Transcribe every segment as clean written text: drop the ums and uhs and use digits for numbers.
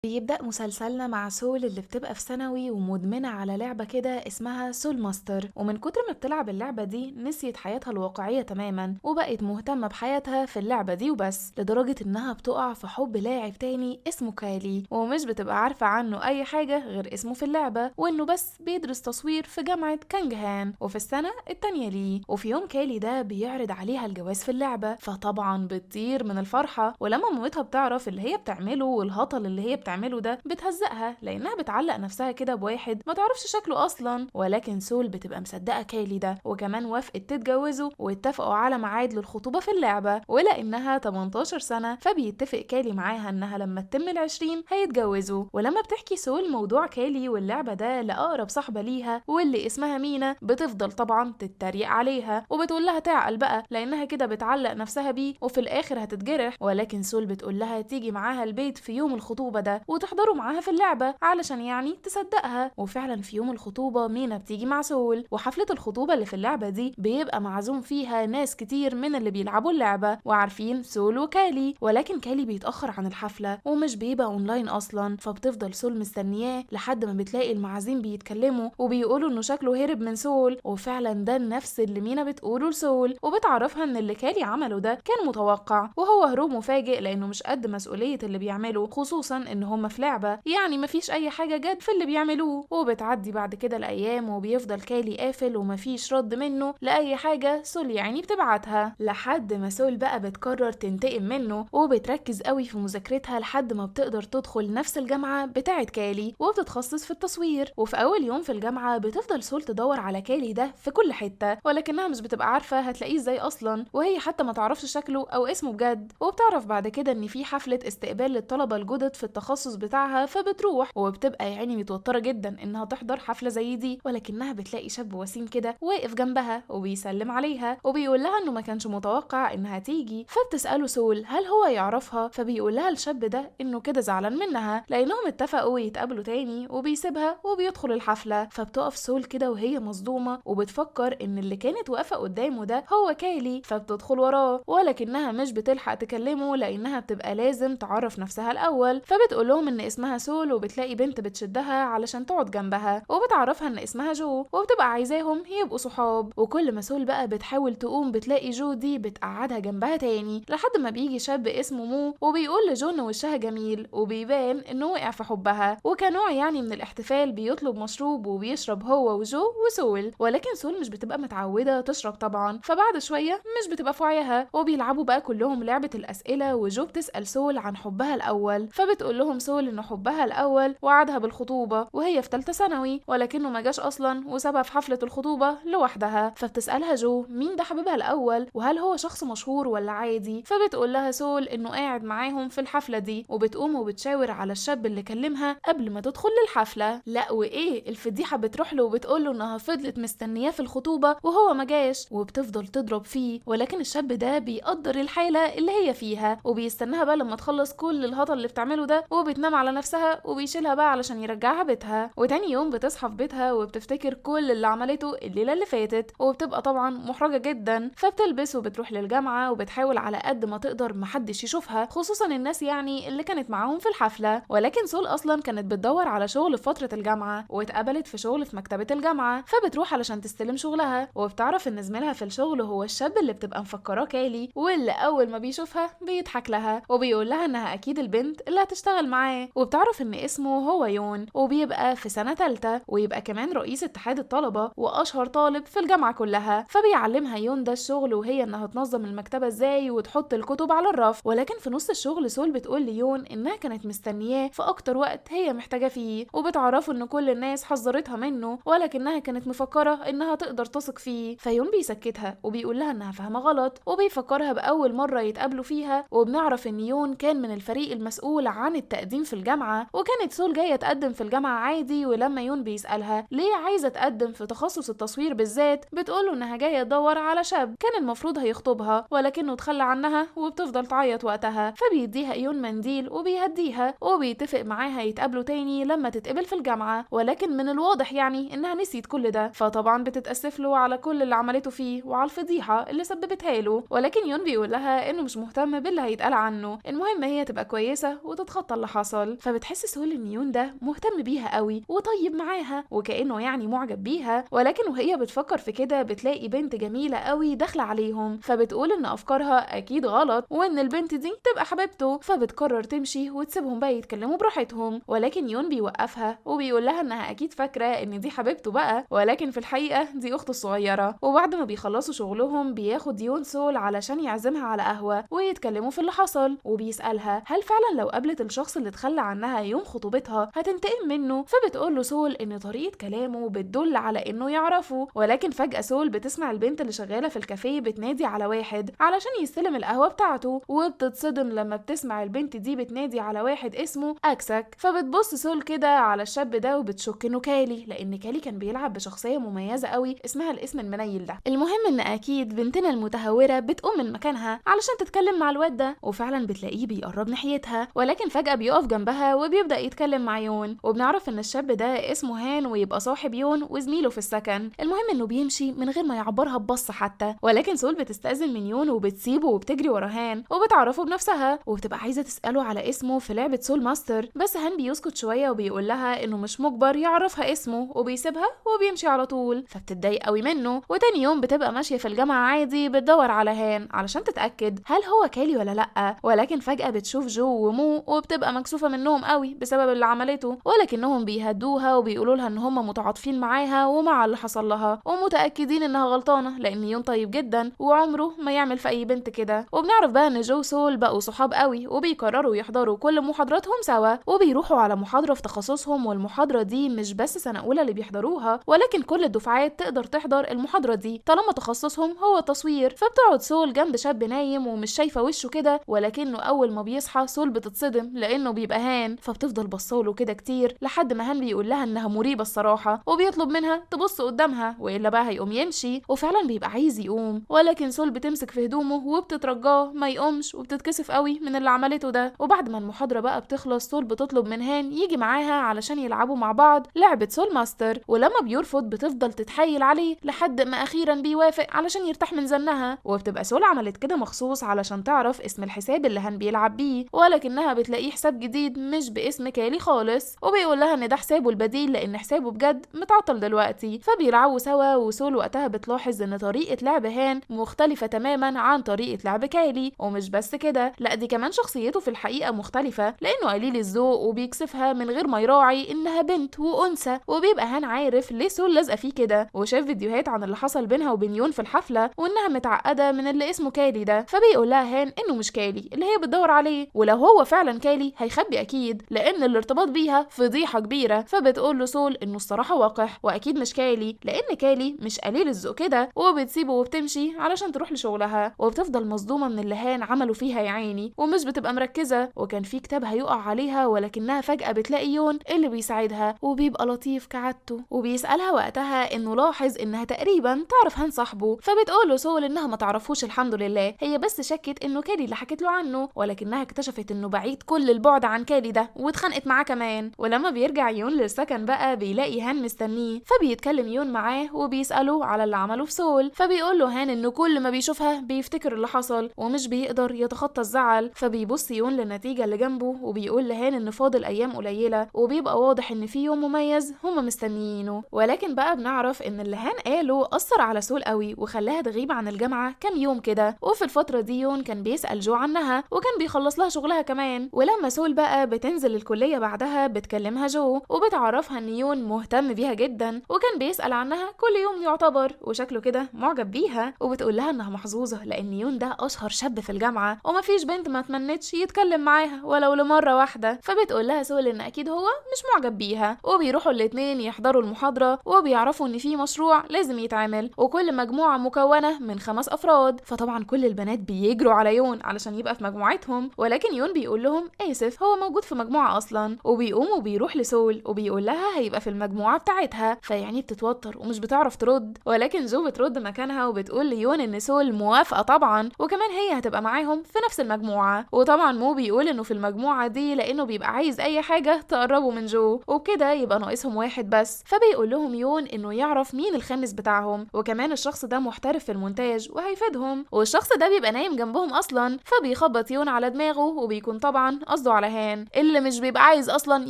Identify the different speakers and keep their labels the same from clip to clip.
Speaker 1: بيبدأ مسلسلنا مع سول اللي بتبقى في ثانوي ومدمنة على لعبة كده اسمها سول ماستر، ومن كتر ما بتلعب اللعبة دي نسيت حياتها الواقعية تماما وبقت مهتمة بحياتها في اللعبة دي وبس، لدرجة انها بتقع في حب لاعب تاني اسمه كايلي، ومش بتبقى عارفة عنه اي حاجة غير اسمه في اللعبة وانه بس بيدرس تصوير في جامعة كانجهان وفي السنة التانية ليه. وفي يوم كايلي ده بيعرض عليها الجواز في اللعبة، فطبعا بتطير من الفرحة، ولما مامتها بتعرف اللي هي بتعمله والهطل اللي هي بتعمله ده بتهزقها لانها بتعلق نفسها كده بواحد ما تعرفش شكله اصلا. ولكن سول بتبقى مصدقه كايلي ده، وكمان وافقت تتجوزه واتفقوا على ميعاد للخطوبه في اللعبه، ولانها 18 سنه فبيتفق كايلي معاها انها لما تتم ال20 هيتجوزوا. ولما بتحكي سول موضوع كايلي واللعبه ده لاقرب صاحبه ليها واللي اسمها مينا، بتفضل طبعا تتريق عليها وبتقول لها تعقل بقى لانها كده بتعلق نفسها بيه وفي الاخر هتتجرح. ولكن سول بتقول لها تيجي معاها البيت في يوم الخطوبه ده وتحضروا معاها في اللعبة علشان يعني تصدقها. وفعلا في يوم الخطوبة مينا بتيجي مع سول، وحفلة الخطوبة اللي في اللعبة دي بيبقى معزوم فيها ناس كتير من اللي بيلعبوا اللعبة وعارفين سول وكالي. ولكن كالي بيتأخر عن الحفلة ومش بيبقى اونلاين اصلا، فبتفضل سول مستنياه لحد ما بتلاقي المعازيم بيتكلموا وبيقولوا انه شكله هرب من سول، وفعلا ده نفس اللي مينا بتقوله لسول، وبتعرفها ان اللي كالي عمله ده كان متوقع وهو هروب مفاجئ لانه مش قد مسؤولية اللي بيعمله، خصوصا ان هم في لعبة يعني مفيش اي حاجة جد في اللي بيعملوه. وبتعدي بعد كده الايام وبيفضل كالي قافل ومفيش رد منه لاي حاجة سول يعني بتبعتها، لحد ما سول بقى بتقرر تنتقم منه وبتركز قوي في مذاكرتها لحد ما بتقدر تدخل نفس الجامعة بتاعة كالي وبتتخصص في التصوير. وفي اول يوم في الجامعة بتفضل سول تدور على كالي ده في كل حتة، ولكنها مش بتبقى عارفة هتلاقيه ازاي اصلا، وهي حتى ما تعرفش شكله او اسمه بجد. وبتعرف بعد كده ان في حفلة استقبال للطلبة الجدد في التخصص بتاعها، فبتروح وبتبقى يعني متوترة جدا انها تحضر حفلة زي دي، ولكنها بتلاقي شاب وسيم كده واقف جنبها وبيسلم عليها وبيقول لها انه ما كانش متوقع انها تيجي. فبتسأله سول هل هو يعرفها، فبيقول لها الشاب ده انه كده زعلان منها لانهم اتفقوا يتقابلوا تاني وبيسيبها وبيدخل الحفلة. فبتقف سول كده وهي مصدومة وبتفكر ان اللي كانت واقفة قدامه ده هو كايلي، فبتدخل وراه ولكنها مش بتلحق تكلمه لانها بتبقى لازم تعرف نفسها الاول. فبتقول لهم ان اسمها سول وبتلاقي بنت بتشدها علشان تقعد جنبها وبتعرفها ان اسمها جو وبتبقى عايزاهم يبقوا صحاب. وكل ما سول بقى بتحاول تقوم بتلاقي جو دي بتقعدها جنبها تاني لحد ما بيجي شاب اسمه مو وبيقول لجو ان وشها جميل وبيبان انه وقع في حبها، وكنوع يعني من الاحتفال بيطلب مشروب وبيشرب هو وجو وسول. ولكن سول مش بتبقى متعودة تشرب طبعا، فبعد شوية مش بتبقى في وعيها وبيلعبوا بقى كلهم لعبة الأسئلة، وجو بتسأل سول عن حبها الأول، فبتقول لهم سول إن حبها الأول وعدها بالخطوبة وهي في ثالثة ثانوي، ولكنه ما جاش أصلا وسابها في حفلة الخطوبة لوحدها. فبتسألها جو مين ده حبيبها الأول وهل هو شخص مشهور ولا عادي، فبتقول لها سول إنه قاعد معاهم في الحفلة دي، وبتقوم وبتشاور على الشاب اللي كلمها قبل ما تدخل للحفلة. لا وإيه الفضيحة بتروح له وبتقول له إنها فضلت مستنياه في الخطوبة وهو ما جاش، وبتفضل تضرب فيه. ولكن الشاب ده بيقدر الحالة اللي هي فيها وبيستناها بقى لما تخلص كل الهطل اللي بتعمله ده وبتنام على نفسها وبيشيلها بقى علشان يرجعها بيتها. وتاني يوم بتصحى في بيتها وبتفتكر كل اللي عملته الليلة اللي فاتت وبتبقى طبعا محرجة جدا، فبتلبس وبتروح للجامعة وبتحاول على قد ما تقدر محدش يشوفها، خصوصا الناس يعني اللي كانت معاهم في الحفلة. ولكن سول اصلا كانت بتدور على شغل في فترة الجامعة واتقبلت في شغل في مكتبة الجامعة، فبتروح علشان تستلم شغلها وبتعرف ان زميلها في الشغل هو الشاب اللي بتبقى مفكراه كالي، واللي اول ما بيشوفها بيضحك لها وبيقول لها انها اكيد البنت اللي هتشتغل معاه. وبتعرف ان اسمه هو يون وبيبقى في سنة تالتة ويبقى كمان رئيس اتحاد الطلبة واشهر طالب في الجامعة كلها، فبيعلمها يون ده الشغل وهي انها تنظم المكتبة ازاي وتحط الكتب على الرف. ولكن في نص الشغل سول بتقول ليون انها كانت مستنياه في اكتر وقت هي محتاجة فيه، وبتعرفه ان كل الناس حذرتها منه ولكنها كانت مفكرة انها تقدر تثق فيه. فيون بيسكتها وبيقول لها انها فاهمة غلط وبيفكرها باول مرة يتقابلوا فيها، وبنعرف ان يون كان من الفريق المسؤول عن التقديم في الجامعة، وكانت سول جاية تقدم في الجامعة عادي. ولما يون بيسألها ليه عايزة تقدم في تخصص التصوير بالذات، بتقوله انها جاية تدور على شاب كان المفروض هيخطبها ولكنه تخلى عنها وبتفضل تعيط وقتها. فبيديها يون منديل وبيهديها وبيتفق معاها يتقابلوا تاني لما تتقبل في الجامعة، ولكن من الواضح يعني انها نسيت كل ده، فطبعا بتتأسف له على كل اللي عملته فيه وعلى الفضيحة اللي سببتها له. ولكن يون بيقول لها انه مش مهتم باللي هيتقال عنه، المهم هي تبقى كويسة وتتخطى اللي اللي حصل. فبتحس سول ان يون ده مهتم بيها قوي وطيب معاها وكأنه يعني معجب بيها، ولكن وهي بتفكر في كده بتلاقي بنت جميلة قوي داخلة عليهم، فبتقول ان افكارها اكيد غلط وان البنت دي تبقى حبيبته، فبتقرر تمشي وتسيبهم بقى يتكلموا براحتهم. ولكن يون بيوقفها وبيقول لها انها اكيد فاكرة ان دي حبيبته بقى، ولكن في الحقيقة دي اخته الصغيرة. وبعد ما بيخلصوا شغلهم بياخد يون سول علشان يعزمها على قهوة ويتكلموا في اللي حصل، وبيسألها هل فعلا لو قابلت الشخص اللي اتخلى عنها يوم خطوبتها هتنتقم منه. فبتقول له سول ان طريقة كلامه بتدل على انه يعرفه. ولكن فجأة سول بتسمع البنت اللي شغالة في الكافيه بتنادي على واحد علشان يستلم القهوة بتاعته، وبتتصدم لما بتسمع البنت دي بتنادي على واحد اسمه اكسك. فبتبص سول كده على الشاب ده وبتشك انه كالي، لان كالي كان بيلعب بشخصية مميزة قوي اسمها الاسم المنيل ده. المهم ان اكيد بنتنا المتهورة بتقوم من مكانها علشان تتكلم مع الواد ده، وفعلا بتلاقيه بيقرب ناحيتها، ولكن فجأة بيقف جنبها وبيبدأ يتكلم مع يون. وبنعرف ان الشاب ده اسمه هان ويبقى صاحب يون وزميله في السكن. المهم انه بيمشي من غير ما يعبرها ببصة حتى، ولكن سول بتستأذن من يون وبتسيبه وبتجري ورا هان وبتعرفه بنفسها، وبتبقى عايزة تسأله على اسمه في لعبة سول ماستر، بس هان بيسكت شوية وبيقول لها انه مش مجبر يعرفها اسمه وبيسيبها وبيمشي على طول. فبتتضايق قوي منه. وتاني يوم بتبقى ماشية في الجامعة عادي بتدور على هان علشان تتأكد هل هو كالي ولا لأ، ولكن فجأة بتشوف جو ومو وبتبقى مكسوفة منهم قوي بسبب اللي عملته، ولكنهم بيهدوها وبيقولوا لها ان هم متعاطفين معاها ومع اللي حصل لها ومتأكدين انها غلطانة لان يون طيب جدا وعمره ما يعمل في اي بنت كده. وبنعرف بقى ان جو وسول بقوا صحاب قوي وبيقرروا يحضروا كل محاضراتهم سوا، وبيروحوا على محاضرة في تخصصهم، والمحاضرة دي مش بس سنة اولى اللي بيحضروها ولكن كل الدفعات تقدر تحضر المحاضرة دي طالما تخصصهم هو تصوير. فبتقعد سول جنب شاب نايم ومش شايفة وشه كده، ولكنه اول ما بيصحى سول بتتصدم لانه بيبقى هان، فبتفضل بصاله كده كتير لحد ما هان بيقول لها انها مريبة الصراحة وبيطلب منها تبص قدامها والا بقى هيقوم يمشي. وفعلا بيبقى عايز يقوم، ولكن سول بتمسك في هدومه وبتترجاه ما يقومش وبتتكسف قوي من اللي عملته ده. وبعد ما المحاضرة بقى بتخلص سول بتطلب من هان يجي معاها علشان يلعبوا مع بعض لعبة سول ماستر، ولما بيرفض بتفضل تتحايل عليه لحد ما اخيرا بيوافق علشان يرتاح من زنها. وبتبقى سول عملت كده مخصوص علشان تعرف اسم الحساب اللي هان بيلعب بيه، ولكنها بتلاقيه حساب جديد مش باسم كالي خالص، وبيقول لها ان ده حسابه البديل لان حسابه بجد متعطل دلوقتي. فبيلعبوا سوا، وسول وقتها بتلاحظ ان طريقة لعب هان مختلفة تماما عن طريقة لعب كالي، ومش بس كده لا دي كمان شخصيته في الحقيقة مختلفة لانه قليل الذوق وبيكسفها من غير ما يراعي انها بنت وانثى. وبيبقى هان عارف ليه سول لازقة فيه كده، وشاف فيديوهات عن اللي حصل بينها وبين يون في الحفلة وانها متعقدة من اللي اسمه كالي ده. فبيقول لها هان انه مش كالي اللي هي بتدور عليه، ولو هو فعلا كالي هيخبي اكيد لان الارتباط بيها فضيحة كبيرة. فبتقول له سول انه الصراحة وقح واكيد مش كالي لان كالي مش قليل الذوق كده، وبتسيبه وبتمشي علشان تروح لشغلها. وبتفضل مصدومة من اللي هان عملوا فيها يا عيني ومش بتبقى مركزة، وكان في كتاب هيقع عليها ولكنها فجأة بتلاقي يون اللي بيساعدها وبيبقى لطيف كعادته، وبيسألها وقتها انه لاحظ انها تقريبا تعرف هان صاحبه. فبتقول له سول انها ما تعرفوش الحمد لله، هي بس شكت انه كالي اللي حكت له عنه، ولكنها اكتشفت انه بعيد كل البعد عن كالي ده واتخانقت معاه كمان. ولما بيرجع يون للسكن بقى بيلاقي هان مستنيه، فبيتكلم يون معاه وبيسأله على اللي عمله في سول. فبيقول له هان انه كل ما بيشوفها بيفتكر اللي حصل ومش بيقدر يتخطى الزعل. فبيبص يون للنتيجة اللي جنبه وبيقول لهان ان فاضل ايام قليلة وبيبقى واضح ان في يوم مميز هما مستنيينه. ولكن بقى بنعرف ان اللي هان قاله اثر على سول قوي وخلاها تغيب عن الجامعة كام يوم كده، وفي الفترة دي يون كان بيسأل جو عنها وكان بيخلص لها شغلها كمان. ولما سول بقى بتنزل الكلية بعدها بتكلمها جو وبتعرفها ان يون مهتم بيها جدا وكان بيسأل عنها كل يوم يعتبر، وشكله كده معجب بيها. وبتقول لها انها محظوظة لان يون ده اشهر شاب في الجامعة ومفيش بنت ما تمنتش يتكلم معاها ولو لمرة واحدة. فبتقول لها سول ان اكيد هو مش معجب بيها، وبيروحوا الاتنين يحضروا المحاضرة وبيعرفوا ان في مشروع لازم يتعمل وكل مجموعة مكونة من 5 افراد. فطبعا كل البنات بيجروا على يون علشان يبقى في مجموعتهم، ولكن يون بيقول لهم اسف هو موجود في مجموعة اصلا، وبيقوم وبيروح لسول وبيقول لها هيبقى في المجموعة بتاعتها. فيعني بتتوتر ومش بتعرف ترد، ولكن جو بترد مكانها وبتقول ليون ان سول موافقة طبعا وكمان هي هتبقى معاهم في نفس المجموعة. وطبعا مو بيقول انه في المجموعة دي لانه بيبقى عايز اي حاجة تقربه من جو وبكده يبقى ناقصهم واحد بس. فبيقول لهم يون انه يعرف مين الخامس بتاعهم وكمان الشخص ده محترف في المونتاج وهيفيدهم، والشخص ده بيبقى نايم جنبهم اصلا. فبيخبط يون على دماغه وبيكون طبعا قصده على هان اللي مش بيبقى عايز اصلا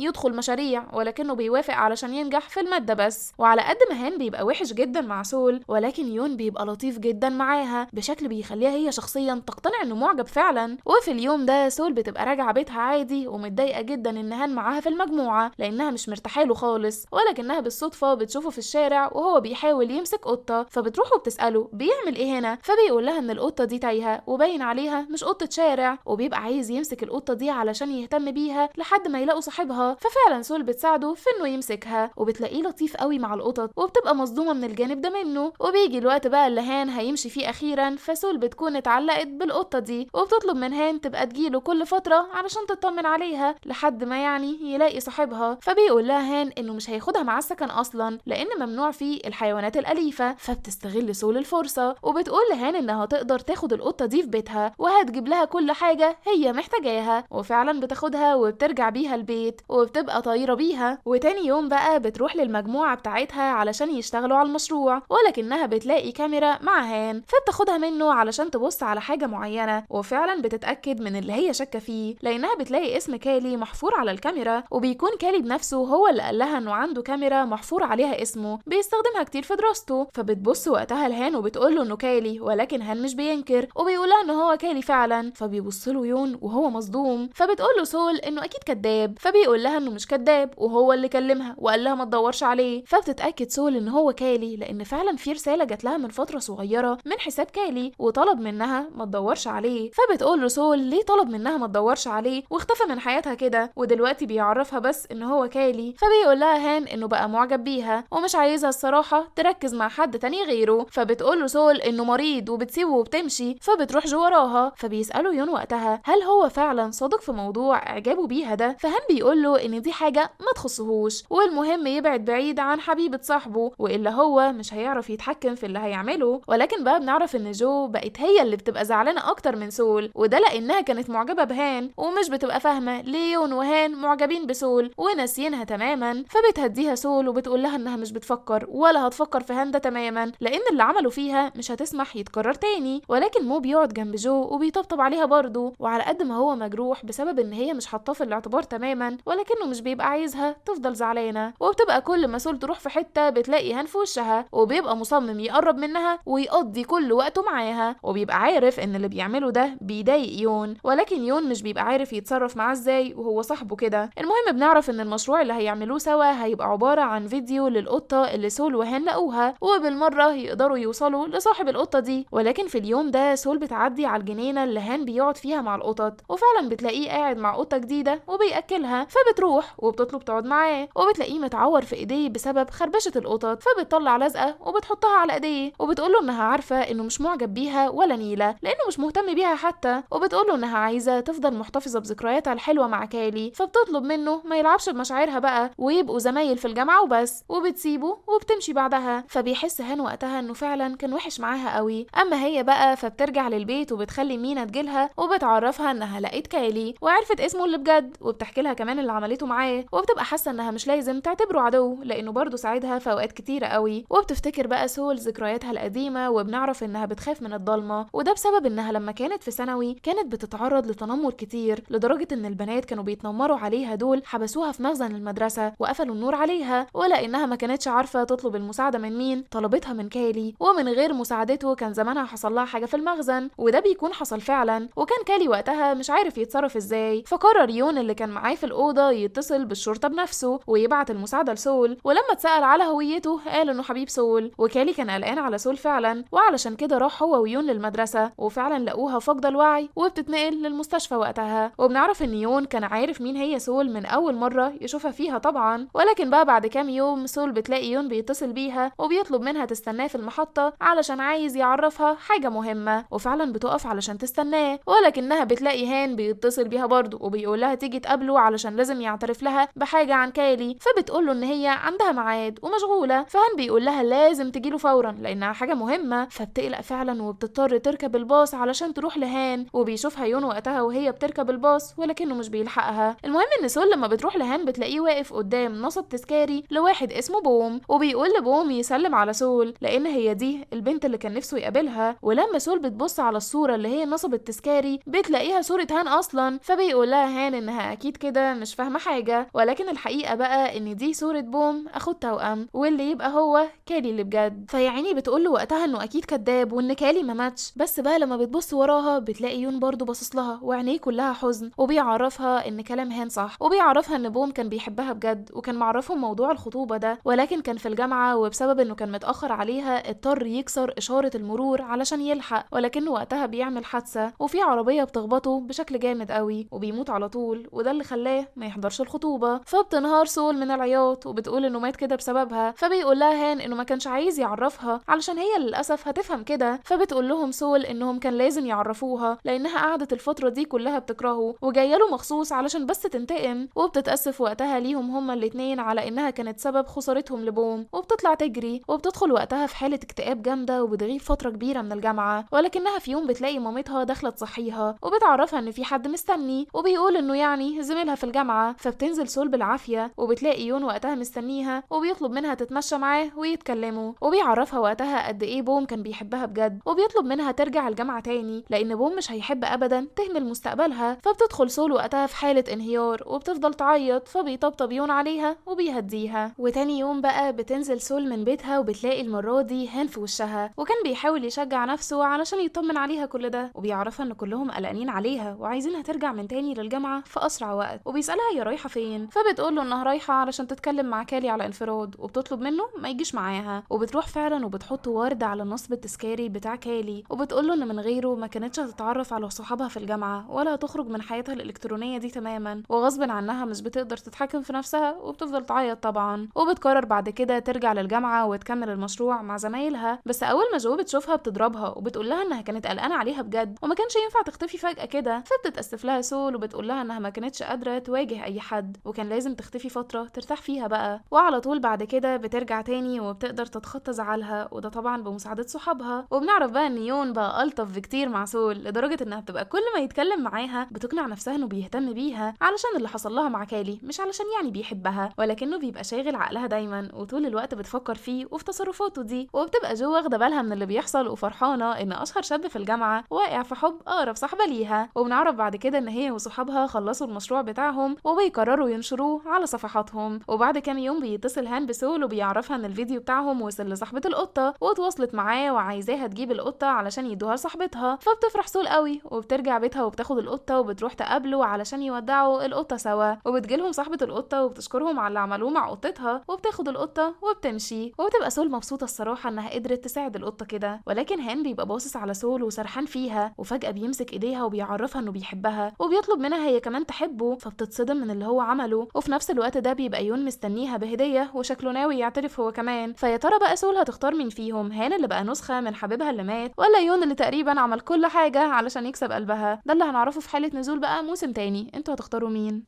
Speaker 1: يدخل مشاريع ولكنه بيوافق علشان ينجح في المادة بس. وعلى قد ما هان بيبقى وحش جدا مع سول، ولكن يون بيبقى لطيف جدا معاها بشكل بيخليها هي شخصيا تقتنع انه معجب فعلا. وفي اليوم ده سول بتبقى راجعة بيتها عادي ومتضايقة جدا ان هان معاها في المجموعة لانها مش مرتاحه له خالص، ولكنها بالصدفة بتشوفه في الشارع وهو بيحاول يمسك قطة، فبتروح وبتسأله بيعمل ايه هنا، فبيقول لها ان القطة دي تايهة وباين عليها مش قطة شارع، وبيبقى عايز يمسك القطة دي علشان يهتم بيها لحد ما يلاقوا صاحبها. ففعلا سول بتساعده في انه يمسكها وبتلاقيه لطيف قوي مع القطط وبتبقى مصدومة من الجانب ده منه. وبيجي الوقت بقى اللي هان هيمشي فيه اخيرا، فسول بتكون اتعلقت بالقطة دي وبتطلب من هان تبقى تجيله كل فترة علشان تطمن عليها لحد ما يعني يلاقي صاحبها. فبيقول لها هان انه مش هياخدها مع السكن اصلا لان ممنوع فيه الحيوانات الاليفة. فبتستغل سول الفرصة وبتقول لهان انها تقدر تاخد القطة دي في بيتها وهتجيب لها كل حاجة هي محتاجاها، وفعلا بتاخدها وبترجع بيها البيت وبتبقى طايرة بيها. وتاني يوم بقى بتروح للمجموعة بتاعتها علشان يشتغلوا على المشروع، ولكنها بتلاقي كاميرا مع هان فبتاخدها منه علشان تبص على حاجة معينة، وفعلا بتتأكد من اللي هي شاكة فيه لانها بتلاقي اسم كالي محفور على الكاميرا، وبيكون كالي بنفسه هو اللي قال لها انه عنده كاميرا محفور عليها اسمه بيستخدمها كتير في دراسته. فبتبص وقتها لهان وبتقول له انه كالي، ولكن هان مش بينكر وبيقول لها ان هو كالي فعلا. فبيبص له يون وهو مصدوم، فبتقول له سول انه اكيد كذاب، فبيقول لها انه مش كذاب وهو اللي كلمها وقال لها ما تدورش عليه. فبتتاكد سول ان هو كالي لان فعلا في رساله جات لها من فتره صغيره من حساب كالي وطلب منها ما تدورش عليه. فبتقول له سول ليه طلب منها ما تدورش عليه واختفى من حياتها كده ودلوقتي بيعرفها بس ان هو كالي. فبيقول لها هان انه بقى معجب بيها ومش عايزها الصراحه تركز مع حد تاني غيره. فبتقول له سول انه مريض وبتسيبه وبتمشي، فبتروح جو وراها. فبيساله يون وقتها هل هو فعلا صادق في موضوع اعجابه بيها ده، فهان بيقول له ان دي حاجه ما تخصهوش والمهم يبعد بعيد عن حبيبه صاحبه والا هو مش هيعرف يتحكم في اللي هيعمله. ولكن بقى بنعرف ان جو بقت هي اللي بتبقى زعلانه اكتر من سول، وده لانها كانت معجبه بهان ومش بتبقى فاهمه ليه يون وهان معجبين بسول وناسيينها تماما. فبتهديها سول وبتقول لها انها مش بتفكر ولا هتفكر في هان ده تماما لان اللي عمله فيها مش هتسمح يتكرر تاني. ولكن مو بيقعد جنب جو وبيطبطب عليها برضه، وعلى قد ما هو مجروح بسبب ان هي مش حاطاه في الاعتبار تماما ولكنه مش بيبقى عايزها تفضل زعلانه. وبتبقى كل ما سول تروح في حته بتلاقي هان في وشها وبيبقى مصمم يقرب منها ويقضي كل وقته معاها، وبيبقى عارف ان اللي بيعمله ده بيضايق يون ولكن يون مش بيبقى عارف يتصرف معاه ازاي وهو صاحبه كده. المهم بنعرف ان المشروع اللي هيعملوه سوا هيبقى عباره عن فيديو للقطه اللي سول وهان لقوها وبالمره يقدروا يوصلوا لصاحب القطه دي. ولكن في اليوم ده سول بتعدي على الجنينه اللي هان بيقعد فيها مع القطط وفعلا بتلاقيه قاعد مع قطه جديده وبياكلها، فبتروح وبتطلب تقعد معاه وبتلاقيه متعور في ايديه بسبب خربشه القطط، فبتطلع لزقه وبتحطها على ايديه وبتقوله انها عارفه انه مش معجب بيها ولا نيله لانه مش مهتم بيها حتى، وبتقوله انها عايزه تفضل محتفظه بذكرياتها الحلوه مع كالي، فبتطلب منه ما يلعبش بمشاعرها بقى ويبقوا زمايل في الجامعه وبس، وبتسيبه وبتمشي بعدها. فبيحس هان وقتها انه فعلا كان وحش معاها قوي. اما هي بقى فبترجع للبيت وبتخلي مينا تجيلها وبتعرفها انها لقيت كالي وعرفت اسمه اللي بجد، وبتحكي لها كمان اللي عملته معاه، وبتبقى حاسه انها مش لازم تعتبره عدو لانه برضه ساعدها في اوقات كتيره قوي. وبتفتكر بقى سول ذكرياتها القديمه وبنعرف انها بتخاف من الضلمه، وده بسبب انها لما كانت في ثانوي كانت بتتعرض لتنمر كتير لدرجه ان البنات كانوا بيتنمروا عليها دول حبسوها في مخزن المدرسه وقفلوا النور عليها، ولانها ما كانتش عارفه تطلب المساعده من مين طلبتها من كالي، ومن غير مساعدته كان زمانها حصل لها حاجه في المخزن، وده بيكون حصل فعلا. وكان كالي وقتها مش عارف يتصرف ازاي، فقرر يون اللي كان معاه في الاوضه يتصل بالشرطه بنفسه ويبعت المساعده لسول، ولما اتسال على هويته قال انه حبيب سول، وكالي كان قلقان على سول فعلا وعلشان كده راح هو ويون للمدرسه وفعلا لقوها فاقده الوعي وبتتنقل للمستشفى وقتها. وبنعرف ان يون كان عارف مين هي سول من اول مره يشوفها فيها طبعا، ولكن بقى بعد كام يوم سول بتلاقي يون بيتصل بيها وبيطلب منها تستناه في المحطه علشان عايز يعرفها حاجه مهمه، وفعلا بتقف علشان تستناه، ولكنها بتلاقي هان بيتصل بيها برضه وبيقول لها تيجي تقابله علشان لازم يعترف لها بحاجه عن كالي، فبتقول له ان هي عندها ميعاد ومشغوله، فهان بيقول لها لازم تجيله فورا لانها حاجه مهمه، فبتقلق فعلا وبتضطر تركب الباص علشان تروح لهان، وبيشوفها يون وقتها وهي بتركب الباص ولكنه مش بيلحقها. المهم ان سول لما بتروح لهان بتلاقيه واقف قدام نصب تذكاري لواحد اسمه بوم، وبيقول لبوم يسلم على سول لان هي دي البنت اللي كان نفسه يقابلها. ولما سول بتبص على الصوره اللي هي نصب التذكاري بتلاقيها صوره هان اصلا، فبيقول فبيقول لها هان انها اكيد كده مش فاهمه حاجه، ولكن الحقيقه بقى ان دي صوره بوم اخو التوأم، واللي يبقى هو كالي اللي بجد. فيعني بتقول له وقتها انه اكيد كداب وان كالي ما ماتش، بس بقى لما بتبص وراها بتلاقي يون برضه باصص لها وعينيه كلها حزن، وبيعرفها ان كلام هان صح، وبيعرفها ان بوم كان بيحبها بجد وكان معرفهم موضوع الخطوبه ده، ولكن كان في الجامعه وبسبب انه كان متاخر عليها اضطر يكسر اشاره المرور علشان يلحق، ولكنه وقتها بيعمل حادثه وفي عربيه بتخبطه بشكل جامد قوي وبيموت على طول، وده اللي خلاه ما يحضرش الخطوبه. فبتنهار سول من العياط وبتقول انه مات كده بسببها، فبيقول لها هان انه ما كانش عايز يعرفها علشان هي للاسف هتفهم كده. فبتقول لهم سول انهم كان لازم يعرفوها لانها قعدت الفتره دي كلها بتكرهه وجايه له مخصوص علشان بس تنتقم، وبتتاسف وقتها ليهم هما الاتنين على انها كانت سبب خسارتهم لبوم، وبتطلع تجري وبتدخل وقتها في حاله اكتئاب جامده وبتغيب فتره كبيره من الجامعه. ولكنها في يوم بتلاقي مامتها داخله تصحيها وبتعرفها ان في حد مستني وبيقول انه يعني زميلها في الجامعه، فبتنزل سول بالعافيه وبتلاقي يون وقتها مستنيها وبيطلب منها تتمشى معاه ويتكلموا، وبيعرفها وقتها قد ايه بوم كان بيحبها بجد، وبيطلب منها ترجع الجامعه تاني لان بوم مش هيحب ابدا تهمل مستقبلها. فبتدخل سول وقتها في حاله انهيار وبتفضل تعيط، فبيطبطب يون عليها وبيهديها. وتاني يوم بقى بتنزل سول من بيتها وبتلاقي المره دي هان في وشها، وكان بيحاول يشجع نفسه علشان يطمن عليها كل ده، وبيعرفها ان كلهم قلقانين عليها وعايزينها ترجع من تاني للجامعه في اسرع وقت، وبيسالها هي رايحه فين، فبتقول له انها رايحه علشان تتكلم مع كالي على انفراد، وبتطلب منه ما يجيش معاها، وبتروح فعلا وبتحط ورد على النصب التذكاري بتاع كالي، وبتقول له ان من غيره ما كانتش هتتعرف على صحابها في الجامعه ولا هتخرج من حياتها الالكترونيه دي تماما، وغصب عنها مش بتقدر تتحكم في نفسها وبتفضل تعيط طبعا. وبتقرر بعد كده ترجع للجامعه وتكمل المشروع مع زمايلها، بس اول ما جو بتشوفها بتضربها وبتقول لها انها كانت قلقانه عليها بجد وما كانش ينفع تختفي فجاه كده، فبتتاسف لها سول وبتقول لها انها ما كانتش قادره تواجه اي حد وكان لازم تختفي فتره ترتاح فيها بقى. وعلى طول بعد كده بترجع تاني وبتقدر تتخطى زعلها، وده طبعا بمساعده صحابها. وبنعرف بقى ان يون بقى الطف بكتير مع سول لدرجه انها بتبقى كل ما يتكلم معاها بتقنع نفسها انه بيهتم بيها علشان اللي حصل لها مع كالي، مش علشان يعني بيحبها، ولكنه بيبقى شاغل عقلها دايما وطول الوقت بتفكر فيه وفي تصرفاته دي. وبتبقى جو واخده بالها من اللي بيحصل وفرحانه ان اشهر شاب في الجامعه واقع في حب اقرب صاحبه ليها. وبنعرف بعد كده ان هي وصحابها خلصوا المشروع بتاعهم وبيقرروا ينشروه على صفحاتهم. وبعد كام يوم بيتصل هان بسول وبيعرفها ان الفيديو بتاعهم وصل لصاحبه القطه وتواصلت معاه وعايزاها تجيب القطه علشان يدوها لصاحبتها. فبتفرح سول قوي وبترجع بيتها وبتاخد القطه وبتروح تقابله علشان يودعوا القطه سوا، وبتجيلهم صاحبه القطه وبتشكرهم على اللي عملوه مع قطتها وبتاخد القطه وبتمشي. وبتبقى سول مبسوطه الصراحه انها قدرت تساعد القطه كده، ولكن هان بيبقى باصص على سول وسرحان فيها، وفجاه بيمسك ايديها وبيعرفها انه بيحبها وبيطلب منها هي كمان تحبه، فبتتصدم من اللي هو عمله. وفي نفس الوقت ده بيبقى يون مستنيها بهديه وشكله ناوي يعترف هو كمان. فيا ترى بقى سول هتختار مين فيهم، هان اللي بقى نسخه من حبيبها اللي مات، ولا يون اللي تقريبا عمل كل حاجه علشان يكسب قلبها؟ ده اللي هنعرفه في حاله نزول بقى موسم تاني. انتوا هتختاروا مين؟